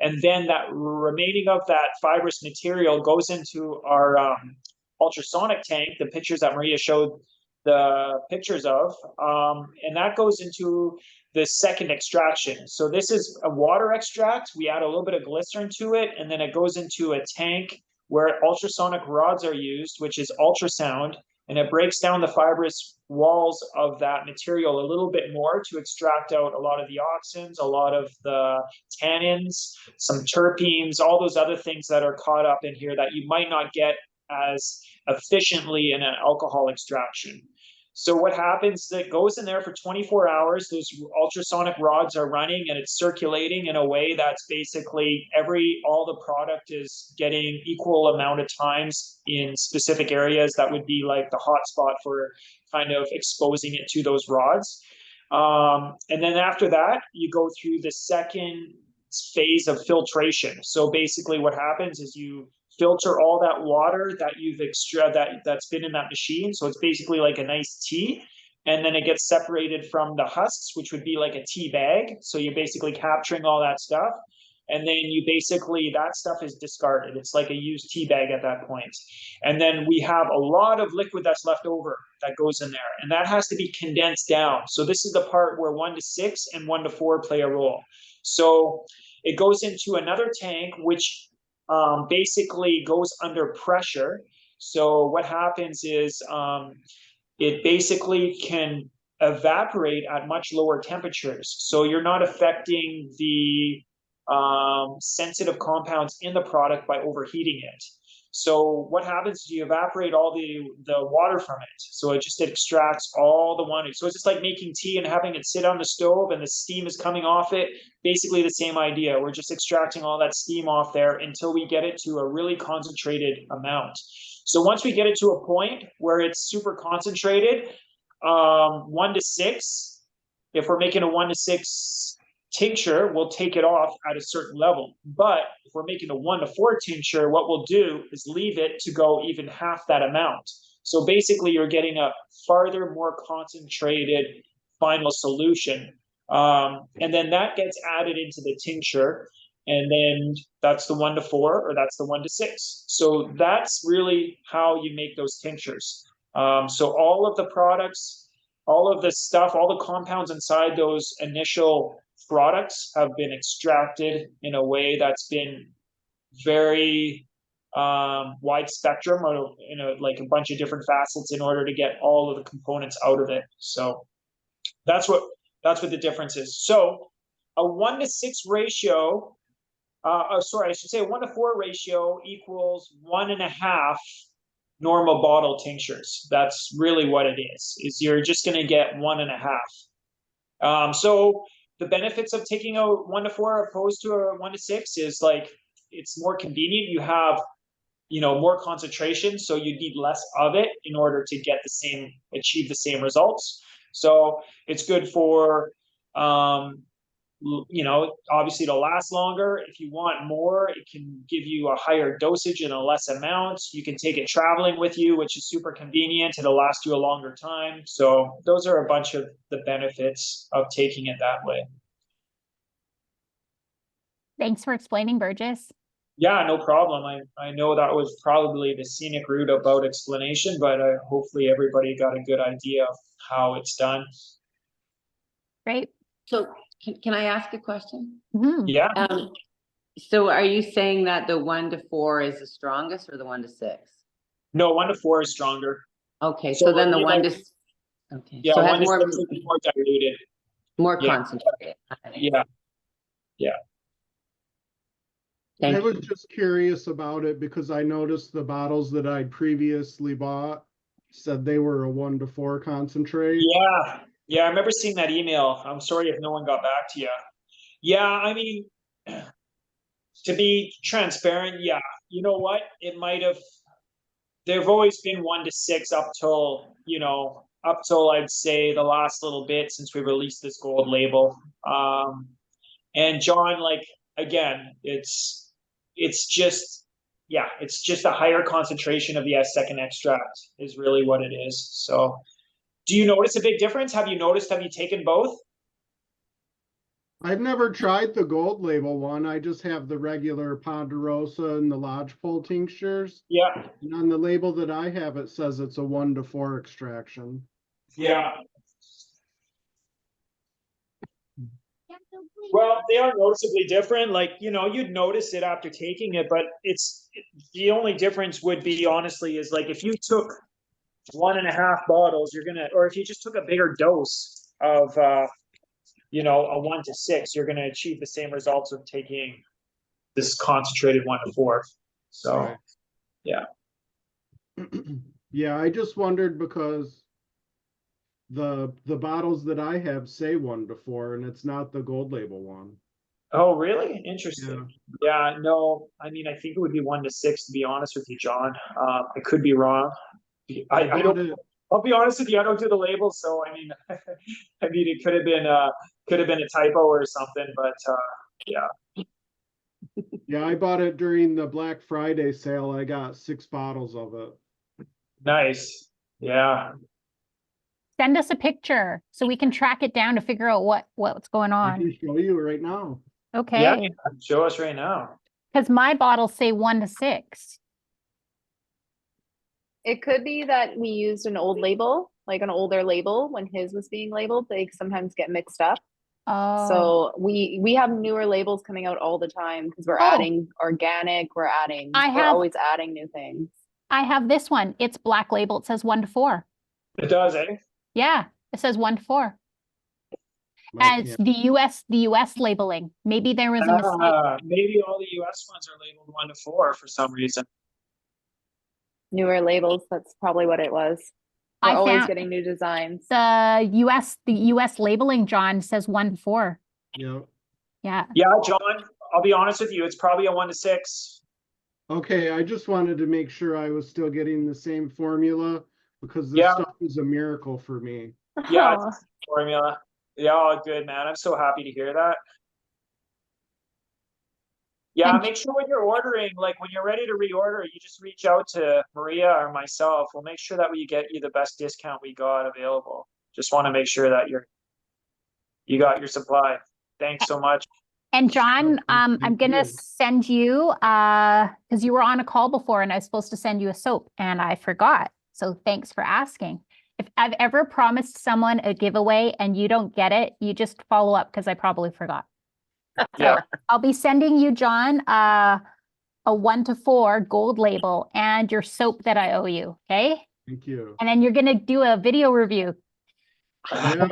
And then that remaining of that fibrous material goes into our ultrasonic tank, the pictures that Maria showed the pictures of, and that goes into the second extraction. So this is a water extract. We add a little bit of glycerin to it, and then it goes into a tank where ultrasonic rods are used, which is ultrasound, and it breaks down the fibrous walls of that material a little bit more to extract out a lot of the auxins, a lot of the tannins, some terpenes, all those other things that are caught up in here that you might not get as efficiently in an alcohol extraction. So what happens is it goes in there for 24 hours. Those ultrasonic rods are running, and it's circulating in a way that's basically all the product is getting equal amount of times in specific areas that would be like the hot spot for kind of exposing it to those rods. And then after that, you go through the second phase of filtration. So basically what happens is you filter all that water that you've that's been in that machine. So it's basically like a nice tea. And then it gets separated from the husks, which would be like a tea bag. So you're basically capturing all that stuff. And then you basically, that stuff is discarded. It's like a used tea bag at that point. And then we have a lot of liquid that's left over that goes in there. And that has to be condensed down. So this is the part where 1 to 6 and 1 to 4 play a role. So it goes into another tank, which basically goes under pressure. So what happens is it basically can evaporate at much lower temperatures. So you're not affecting the sensitive compounds in the product by overheating it. So what happens is you evaporate all the water from it. So it just extracts all the water. So it's just like making tea and having it sit on the stove and the steam is coming off it. Basically the same idea. We're just extracting all that steam off there until we get it to a really concentrated amount. So once we get it to a point where it's super concentrated, 1 to 6, if we're making a 1 to 6 tincture, we'll take it off at a certain level. But if we're making a 1 to 4 tincture, what we'll do is leave it to go even half that amount. So basically you're getting a farther, more concentrated final solution. And then that gets added into the tincture. And then that's the 1 to 4, or that's the 1 to 6. So that's really how you make those tinctures. So all of the products, all of the stuff, all the compounds inside those initial products have been extracted in a way that's been very wide spectrum, or like a bunch of different facets in order to get all of the components out of it. So that's what the difference is. So a 1 to 6 ratio, sorry, I should say a 1 to 4 ratio equals 1.5 normal bottle tinctures. That's really what it is you're just going to get 1.5. So the benefits of taking a 1 to 4 opposed to a 1 to 6 is like, it's more convenient. You have, more concentration, so you need less of it in order to get achieve the same results. So it's good for, obviously to last longer. If you want more, it can give you a higher dosage in a less amount. You can take it traveling with you, which is super convenient. It'll last you a longer time. So those are a bunch of the benefits of taking it that way. Thanks for explaining, Burgess. Yeah, no problem. I know that was probably the scenic route about explanation, but hopefully everybody got a good idea of how it's done. Great. So can I ask a question? Mm-hmm. Yeah. So are you saying that the 1 to 4 is the strongest, or the 1 to 6? No, 1 to 4 is stronger. Okay, so then the 1 to, okay. Yeah, so it 1 has to more, 6 is more diluted. more Yeah. concentrated. Yeah. Yeah. Thank I was you. just curious about it because I noticed the bottles that I'd previously bought said they were a 1 to 4 concentrate. Yeah, I remember seeing that email. I'm sorry if no one got back to you. Yeah, I mean, to be transparent, yeah, you know what? It might have, they've always been 1 to 6 up till I'd say the last little bit since we released this gold label. And John, like, again, it's just a higher concentration of the second extract is really what it is. So do you notice a big difference? Have you taken both? I've never tried the gold label one. I just have the regular Ponderosa and the Lodgepole tinctures. Yeah. And on the label that I have, it says it's a 1 to 4 extraction. Yeah. Well, they are noticeably different. Like, you'd notice it after taking it, but the only difference would be, honestly, is like if you took 1.5 bottles, or if you just took a bigger dose of, a 1 to 6, you're going to achieve the same results of taking this concentrated 1 to 4. So, Right. Yeah. Yeah, I just wondered because the bottles that I have say 1 to 4, and it's not the gold label one. Oh, really? Interesting. Yeah, no, I mean, I think it would be 1 to 6, to be honest with you, John. I could be wrong. I don't. I'll be honest with you, I don't do the labels, so I mean, it could have been a typo or something, but Yeah. Yeah, I bought it during the Black Friday sale. I got 6 bottles of it. Nice. Yeah. Send us a picture so we can track it down to figure out what's going I on. can show you right now. Yeah. Okay. Show us right now. Because my bottles say 1 to 6. It could be that we used an old label, like an older label when his was being labeled. They sometimes get mixed up. Oh. So we have newer labels coming out all the time because we're Oh. adding organic, we're I always adding new things. I have this one. It's black label. It says 1 to 4. It does, eh? Yeah, it says 1 to 4. Might- As yeah. the US labeling. Maybe there was a mistake. Maybe all the US ones are labeled 1 to 4 for some reason. Newer labels, that's probably what it was. We're I always found getting new designs. the US labeling, John, says 1 to 4. Yeah. Yeah. Yeah, John, I'll be honest with you. It's probably a 1 to 6. Okay, I just wanted to make sure I was still getting the same formula because this Yeah. stuff is a miracle for me. Yeah, Oh, it's a formula. Yeah, all good, man. I'm so happy to hear that. Yeah, And- make sure when you're ordering, like when you're ready to reorder, you just reach out to Maria or myself. We'll make sure that we get you the best discount we got available. Just want to make sure that you got your supply. Thanks so much. And John, I'm Thank gonna you. send you because you were on a call before and I was supposed to send you a soap and I forgot. So thanks for asking. If I've ever promised someone a giveaway and you don't get it, you just follow up because I probably forgot. Yeah. I'll be sending you, John, a 1 to 4 gold label and your soap that I owe you. Okay. Thank you. And then you're gonna do a video review. Yeah.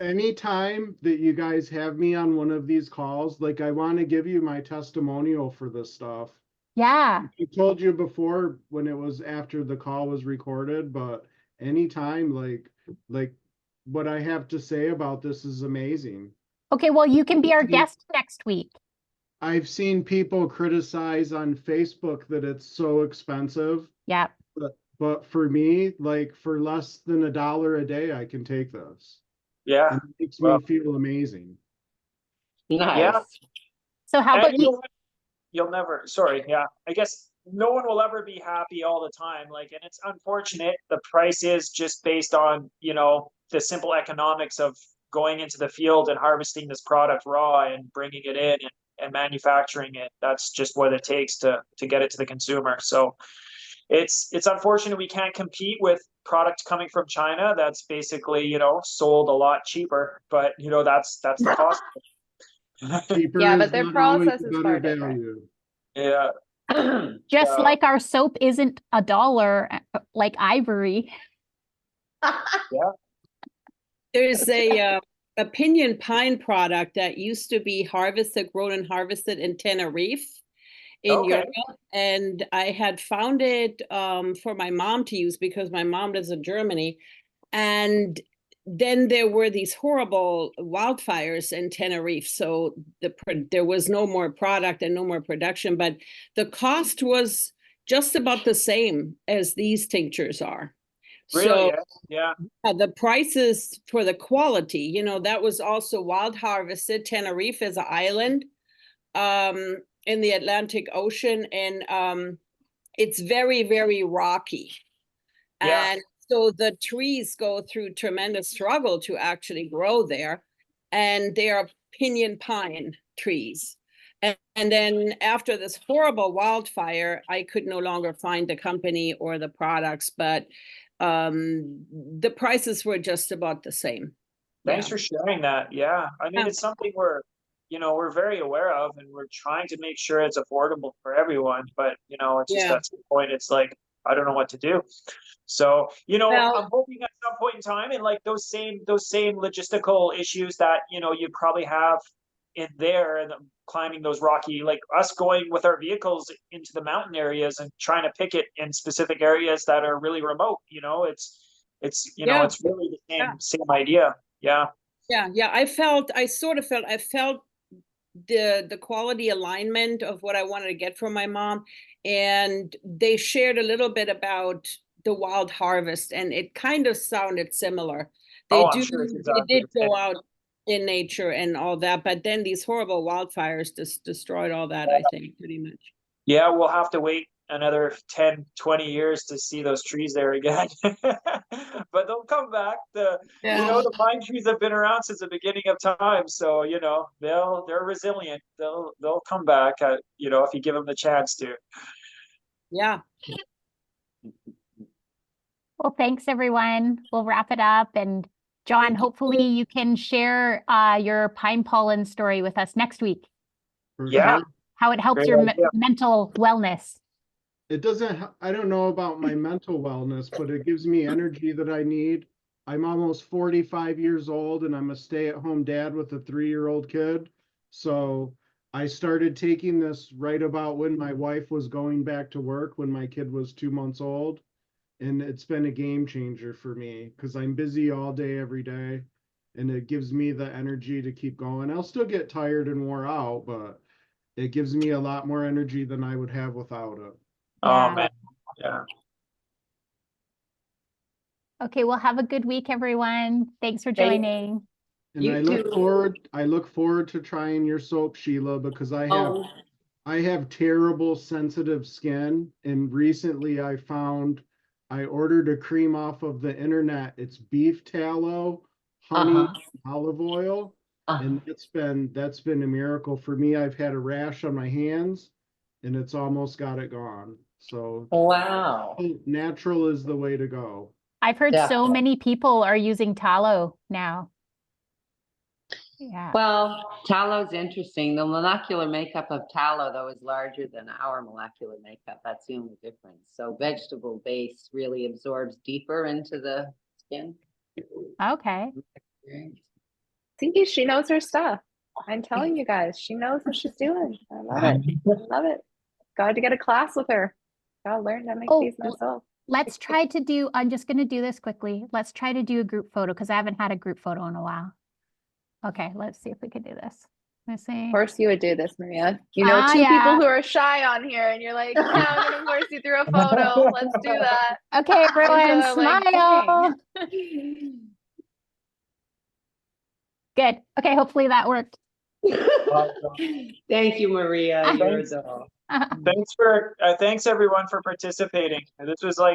Anytime that you guys have me on one of these calls, like I want to give you my testimonial for this stuff. Yeah. I told you before when it was after the call was recorded, but anytime like what I have to say about this is amazing. Okay. Well, you can be our guest next week. I've seen people criticize on Facebook that it's so expensive, Yeah. but for me, like for less than $1 a day, I can take this. Yeah. And it makes Well. me feel amazing. Nice. Yeah. So how about And you know you? what? You'll never, sorry, yeah. I guess no one will ever be happy all the time. Like, and it's unfortunate. The price is just based on, the simple economics of going into the field and harvesting this product raw and bringing it in and manufacturing it. That's just what it takes to get it to the consumer. So it's unfortunate we can't compete with product coming from China that's basically, sold a lot cheaper, but that's the cost. Cheaper Yeah, is but their not always process a is better far different. value. Yeah. Just Yeah. like our soap isn't $1 like ivory. There's a opinion pine product that used to be grown and harvested in Tenerife in Okay. Europe. And I had found it for my mom to use because my mom lives in Germany. And then there were these horrible wildfires in Tenerife. So there was no more product and no more production, but the cost was just about the same as these tinctures are. Really? So Yeah. the prices for the quality, that was also wild harvested. Tenerife is an island in the Atlantic Ocean, and it's very, very rocky. Yeah. And so the trees go through tremendous struggle to actually grow there, and they are pinyon pine trees. And then after this horrible wildfire, I could no longer find the company or the products, but the prices were just about the same. Thanks for sharing that. Yeah. I mean, Yeah. it's something we're very aware of, and we're trying to make sure it's affordable for everyone. But, it's just Yeah. at some point, it's like, I don't know what to do. So, Well- I'm hoping at some point in time, and like those same logistical issues that, you probably have in there and climbing those rocky, like us going with our vehicles into the mountain areas and trying to pick it in specific areas that are really remote, it's Yeah. it's really the Yeah. same idea. Yeah. Yeah. I felt the quality alignment of what I wanted to get from my mom. And they shared a little bit about the wild harvest, and it kind of sounded similar. I'm sure it's exactly They did the go same. out in nature and all that, but then these horrible wildfires just destroyed all that, I think, pretty much. Yeah, we'll have to wait another 10, 20 years to see those trees there again. But they'll come back. The pine trees have been around since the beginning of time. So, they're resilient. They'll come back, if you give them the chance to. Yeah. Well, thanks, everyone. We'll wrap it up. And John, hopefully you can share your pine pollen story with us next week. For Yeah. sure. How it helps Great your idea. mental wellness. It doesn't, I don't know about my mental wellness, but it gives me energy that I need. I'm almost 45 years old and I'm a stay-at-home dad with a 3-year-old kid. So I started taking this right about when my wife was going back to work, when my kid was 2 months old. And it's been a game changer for me because I'm busy all day, every day. And it gives me the energy to keep going. I'll still get tired and wore out, but it gives me a lot more energy than I would have without it. Oh, man. Yeah. Okay, well, have a good week, everyone. Thanks for Thank- joining. And You I look forward to trying your soap, Sheila, because I have terrible sensitive skin. And recently I ordered a cream off of the internet. It's beef tallow, honey, olive oil. And that's been a miracle for me. I've had a rash on my hands and it's almost got it gone. So Wow. natural is the way to go. I've heard so Definitely. many people are using tallow now. Yeah. Well, tallow's interesting. The molecular makeup of tallow, though, is larger than our molecular makeup. That's the only difference. So vegetable base really absorbs deeper into the skin. Okay. See, she knows her stuff. I'm telling you guys, she knows what she's doing. I love it. I love it. Got to get a class with her. Gotta learn to make these myself. Let's try to do, I'm just going to do this quickly. Let's try to do a group photo because I haven't had a group photo in a while. Okay, let's see if we can do this. Let's see. Of course you would do this, Maria. You know, two people who are shy on here and you're like, yeah, I'm gonna force you through a photo. Let's do that. Okay, everyone, smile. Good. Okay, hopefully that worked. Thank you, Maria. You're Thanks everyone for participating. This was like